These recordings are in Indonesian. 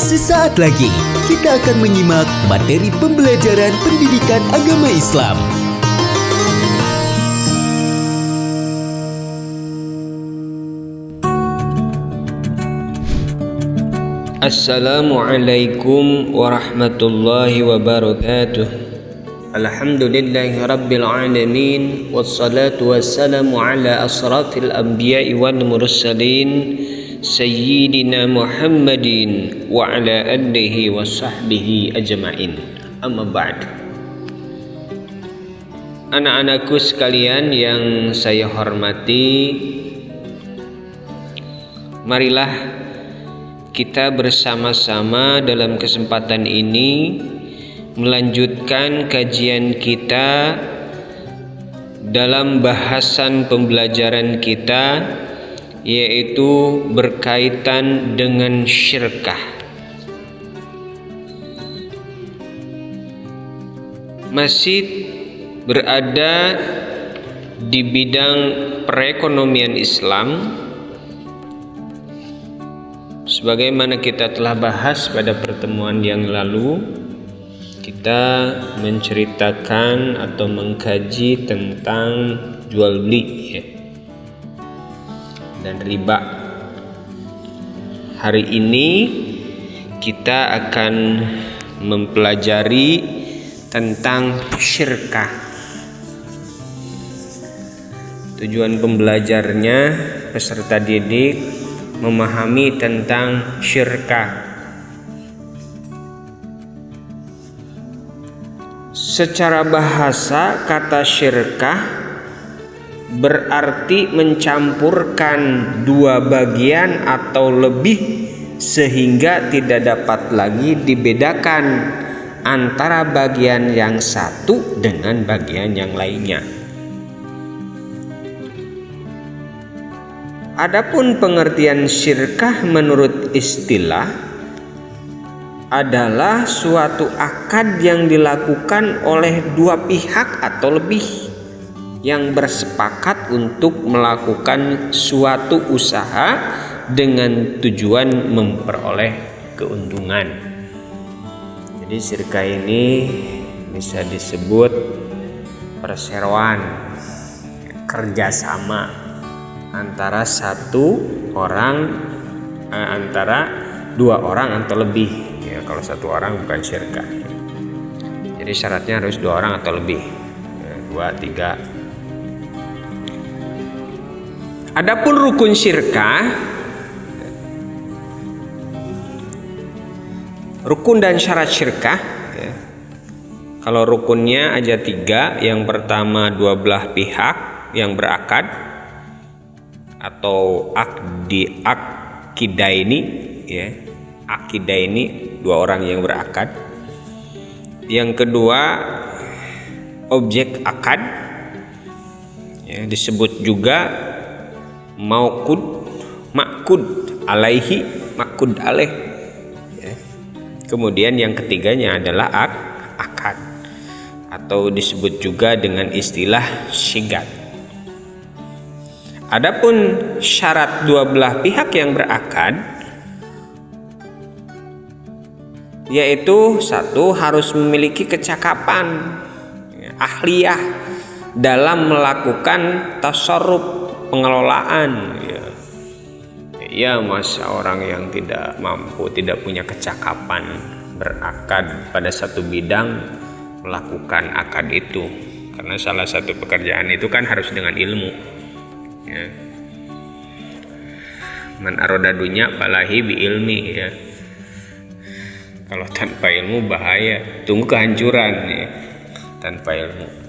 Sesaat lagi kita akan menyimak materi pembelajaran pendidikan agama Islam. Assalamualaikum warahmatullahi wabarakatuh. Alhamdulillahi rabbil alamin, wassalatu wassalamu ala asrafil anbiya'i wal mursalin, sayyidina Muhammadin wa ala alihi wa sahbihi ajma'in. Amma ba'd. Anak-anakku sekalian yang saya hormati, marilah kita bersama-sama dalam kesempatan ini melanjutkan kajian kita dalam bahasan pembelajaran kita, yaitu berkaitan dengan syirkah. Masih berada di bidang perekonomian Islam, sebagaimana kita telah bahas pada pertemuan yang lalu. Kita menceritakan atau mengkaji tentang jual beli dan riba. Hari ini kita akan mempelajari tentang syirkah. Tujuan pembelajarnya peserta didik memahami tentang syirkah. Secara bahasa, kata syirkah berarti mencampurkan dua bagian atau lebih sehingga tidak dapat lagi dibedakan antara bagian yang satu dengan bagian yang lainnya. Adapun pengertian syirkah menurut istilah adalah suatu akad yang dilakukan oleh dua pihak atau lebih yang bersepakat untuk melakukan suatu usaha dengan tujuan memperoleh keuntungan. Jadi syirkah ini bisa disebut perseroan, kerjasama antara dua orang atau lebih. Ya, kalau satu orang bukan syirkah. Jadi syaratnya harus dua orang atau lebih, 2, 3. Adapun rukun syirkah, rukun dan syarat syirkah. Kalau rukunnya aja 3, yang pertama dua belah pihak yang berakad atau akidaini, akidaini, dua orang yang berakad. Yang kedua objek akad, disebut juga makud alaihi, makud alaih. Kemudian yang ketiganya adalah akad atau disebut juga dengan istilah syigat. Adapun syarat dua belah pihak yang berakad, yaitu satu, harus memiliki kecakapan, ahliyah dalam melakukan tasarruf, pengelolaan. Ya, masa orang yang tidak mampu, tidak punya kecakapan berakad pada satu bidang melakukan akad itu, karena salah satu pekerjaan itu kan harus dengan ilmu. Man aroda dunya falahi bi ilmi, Kalau tanpa ilmu bahaya, tunggu kehancuran tanpa ilmu.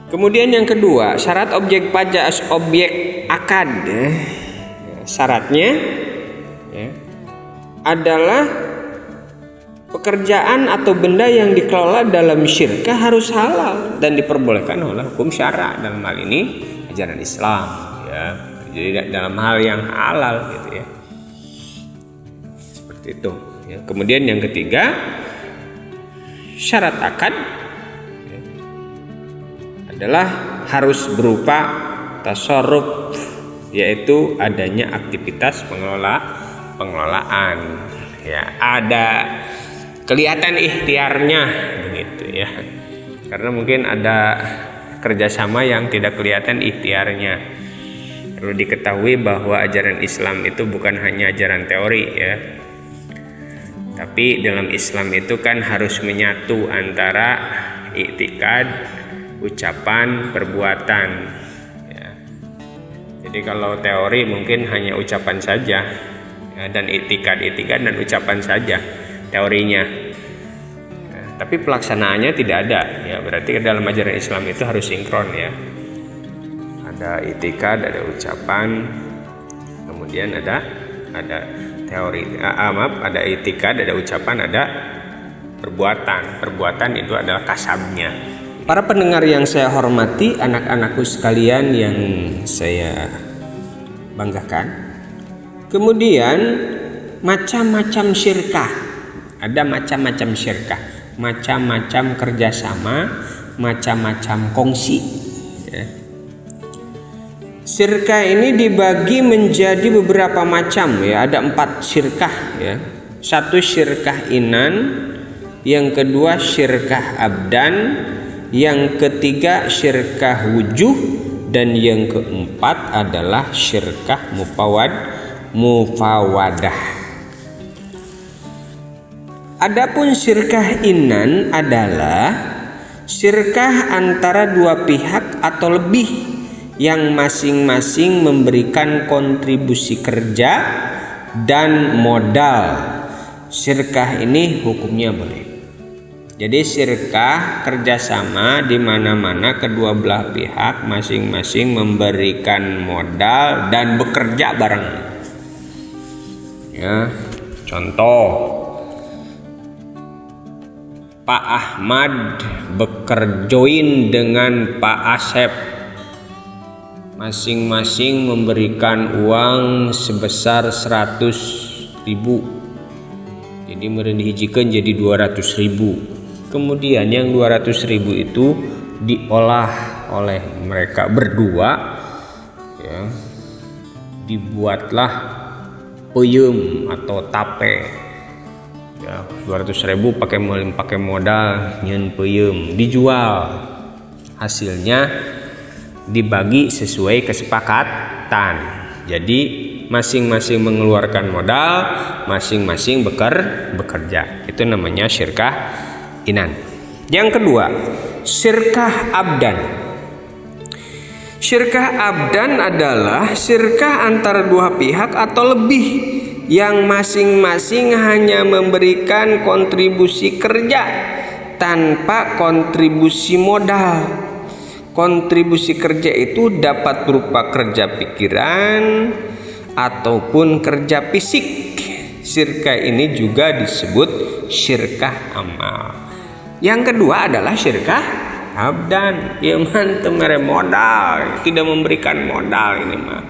Kemudian yang kedua, syarat objek pajak objek akad. Syaratnya adalah pekerjaan atau benda yang dikelola dalam syirkah harus halal dan diperbolehkan oleh hukum syara, dalam hal ini ajaran Islam. Jadi dalam hal yang halal itu. Kemudian yang ketiga, syarat akad adalah harus berupa tasarruf, yaitu adanya aktivitas pengelolaan. Ya, ada kelihatan ikhtiarnya begitu ya. Karena mungkin ada kerjasama yang tidak kelihatan ikhtiarnya. Perlu diketahui bahwa ajaran Islam itu bukan hanya ajaran teori ya. Tapi dalam Islam itu kan harus menyatu antara iktikad, ucapan, perbuatan ya. Jadi kalau teori mungkin hanya ucapan saja ya, dan iktikad dan ucapan saja teorinya ya, tapi pelaksanaannya tidak ada ya. Berarti dalam ajaran Islam itu harus sinkron ya. Ada iktikad, ada ucapan, kemudian ada teori, ada iktikad, ada ucapan, ada perbuatan. Perbuatan itu adalah kasabnya. Para pendengar yang saya hormati, anak-anakku sekalian yang saya banggakan. Kemudian macam-macam syirkah. Ada macam-macam syirkah, macam-macam kerjasama, macam-macam kongsi ya. Syirkah ini dibagi menjadi beberapa macam ya. Ada 4 syirkah ya. 1 syirkah inan, yang kedua syirkah abdan, yang ketiga syirkah wujuh, dan yang keempat adalah syirkah mufawadah. Adapun syirkah inan adalah syirkah antara dua pihak atau lebih yang masing-masing memberikan kontribusi kerja dan modal. Syirkah ini hukumnya boleh. Jadi syirkah kerjasama di mana-mana kedua belah pihak masing-masing memberikan modal dan bekerja bareng. Ya, contoh Pak Ahmad bekerjoin dengan Pak Asep, masing-masing memberikan uang sebesar 100.000. Jadi merendihijikeun jadi 200.000. Kemudian yang 200.000 itu diolah oleh mereka berdua ya. Dibuatlah peuyeum atau tape ya, 200.000 pakai modal nyen peuyeum, dijual. Hasilnya dibagi sesuai kesepakatan. Jadi masing-masing mengeluarkan modal, masing-masing bekerja. Itu namanya syirkah inan. Yang kedua, syirkah abdan. Syirkah abdan adalah syirkah antara dua pihak atau lebih yang masing-masing hanya memberikan kontribusi kerja tanpa kontribusi modal. Kontribusi kerja itu dapat berupa kerja pikiran ataupun kerja fisik. Syirkah ini juga disebut syirkah amal. Yang kedua adalah syirkah abdan. Ya mantep mere modal, tidak memberikan modal ini mah.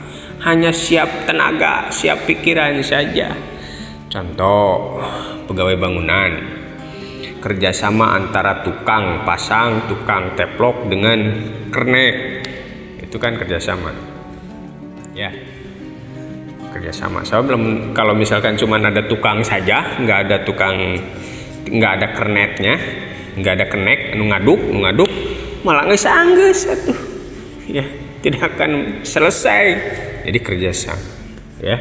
Hanya siap tenaga, siap pikiran saja. Contoh pegawai bangunan, kerjasama antara tukang pasang, tukang teplok dengan kernek, itu kan kerjasama ya, kerjasama. So kalau misalkan cuma ada tukang saja, nggak ada kernetnya, nggak ada kenek ngaduk malah geus anggeus atuh ya, tidak akan selesai. Jadi kerjasama ya.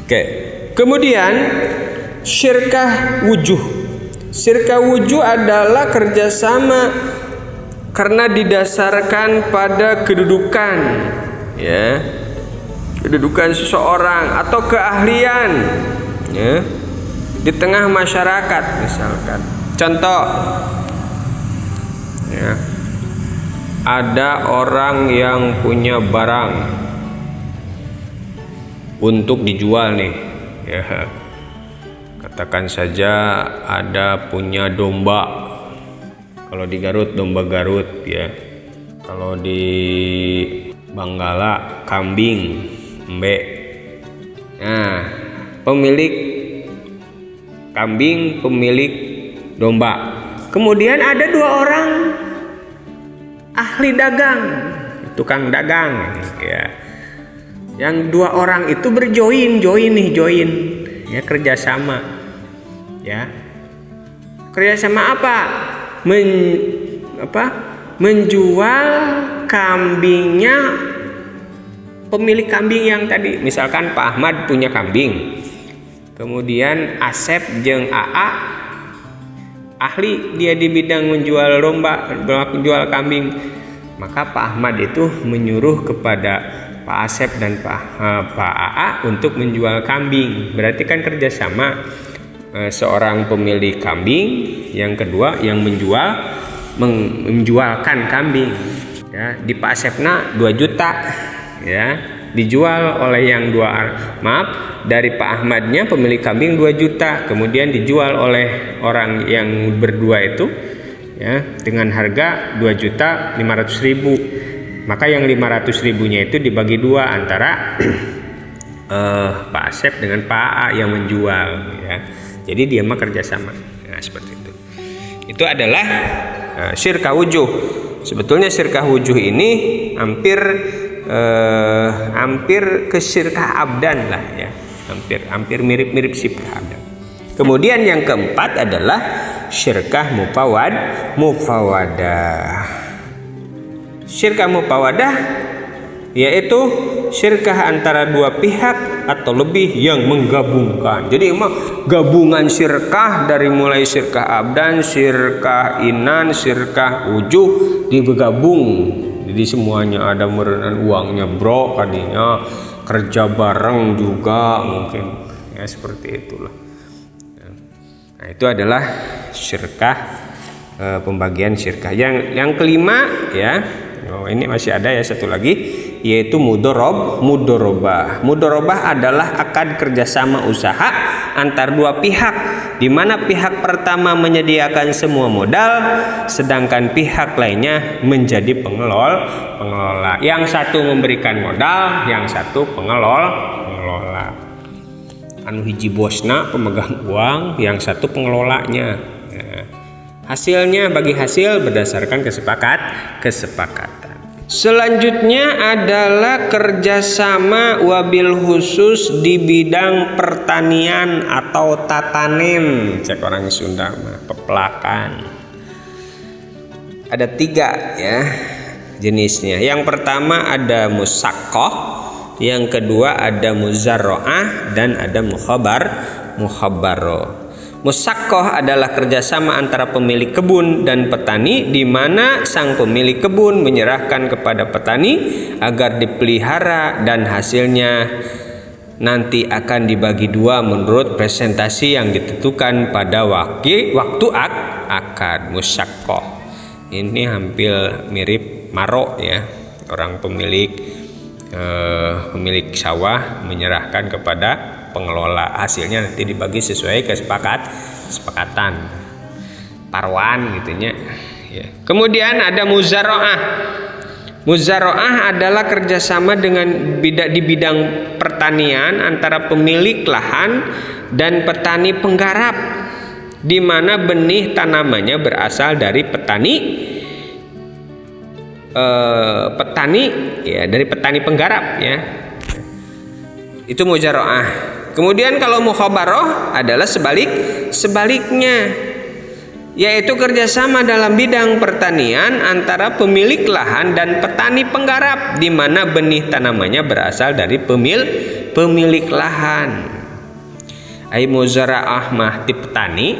Oke, kemudian syirkah wujuh. Syirkah wujuh adalah kerjasama karena didasarkan pada kedudukan ya, kedudukan seseorang atau keahlian ya di tengah masyarakat misalkan. Contoh ya, ada orang yang punya barang untuk dijual nih ya. Katakan saja ada punya domba. Kalau di Garut domba Garut ya. Kalau di Banggala kambing, embe. Nah, pemilik kambing, pemilik domba. Kemudian ada dua orang ahli dagang, tukang dagang ya. Yang dua orang itu join ya, kerjasama ya. Kerjasama apa? Menjual kambingnya pemilik kambing yang tadi. Misalkan Pak Ahmad punya kambing, kemudian Asep jeung AA ahli dia di bidang menjual menjual kambing, maka Pak Ahmad itu menyuruh kepada Pak Asep dan Pak AA untuk menjual kambing. Berarti kan kerjasama, seorang pemilik kambing, yang kedua yang menjualkan kambing ya. Di Pak Asepna 2 juta ya, dijual oleh yang dari Pak Ahmadnya pemilik kambing 2 juta, kemudian dijual oleh orang yang berdua itu ya dengan harga 2.500.000. Maka yang 500.000-nya itu dibagi 2 antara Pak Asep dengan Pak AA yang menjual ya. Jadi dia mah kerjasama. Nah, seperti itu. Itu adalah syirkah wujuh. Sebetulnya syirkah wujuh ini hampir ke syirkah abdan lah ya. Hampir mirip-mirip syirkah abdan. Kemudian yang keempat adalah syirkah mufawadah. Syirkah mufawadah yaitu syirkah antara 2 pihak atau lebih yang menggabungkan. Jadi emang gabungan syirkah dari mulai syirkah abdan, syirkah inan, syirkah wujuh digabung. Jadi semuanya ada merenan uangnya bro, kadinya kerja bareng juga mungkin ya, seperti itulah. Nah, itu adalah syirkah, pembagian syirkah. Yang kelima ya. Ini masih ada ya satu lagi, yaitu mudorobah. Mudorobah adalah akad kerjasama usaha antar 2 pihak, di mana pihak pertama menyediakan semua modal, sedangkan pihak lainnya menjadi pengelola. Yang satu memberikan modal, yang satu pengelola. Anu hiji bosna pemegang uang, yang satu pengelolanya. Nah, hasilnya bagi hasil berdasarkan kesepakatan. Selanjutnya adalah kerjasama wabil khusus di bidang pertanian atau tatanen, cek orang Sunda mah, peplakan. Ada 3 ya jenisnya. Yang pertama ada musakkoh, yang kedua ada muzarro'ah, dan ada mukhabaroh. Musakkoh adalah kerjasama antara pemilik kebun dan petani, di mana sang pemilik kebun menyerahkan kepada petani agar dipelihara dan hasilnya nanti akan dibagi 2 menurut presentasi yang ditentukan pada waktu akad. Musakkoh ini hampir mirip maro ya, orang pemilik sawah menyerahkan kepada pengelola, hasilnya nanti dibagi sesuai kesepakatan paruan gitunya ya. Kemudian ada muzarro'ah. Muzarro'ah adalah kerjasama di bidang pertanian antara pemilik lahan dan petani penggarap, di mana benih tanamannya berasal dari petani penggarap ya. Itu muzarro'ah. Kemudian kalau mukhabaroh adalah sebaliknya, yaitu kerjasama dalam bidang pertanian antara pemilik lahan dan petani penggarap, di mana benih tanamannya berasal dari pemilik lahan. Ai muzara'ah mah ti petani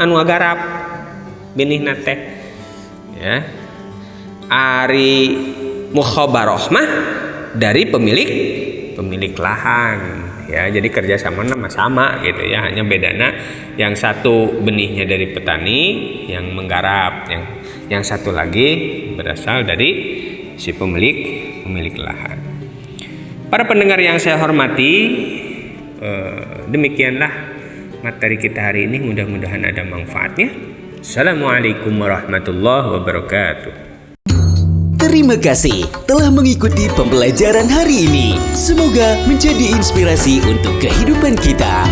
anu garap benih nate ya. Ari mukhabaroh mah dari pemilik lahan ya. Jadi kerjasama sama gitu ya, hanya bedanya yang satu benihnya dari petani yang menggarap, yang satu lagi berasal dari si pemilik lahan. Para pendengar yang saya hormati, demikianlah materi kita hari ini, mudah-mudahan ada manfaatnya. Assalamualaikum warahmatullahi wabarakatuh. Terima kasih telah mengikuti pembelajaran hari ini. Semoga menjadi inspirasi untuk kehidupan kita.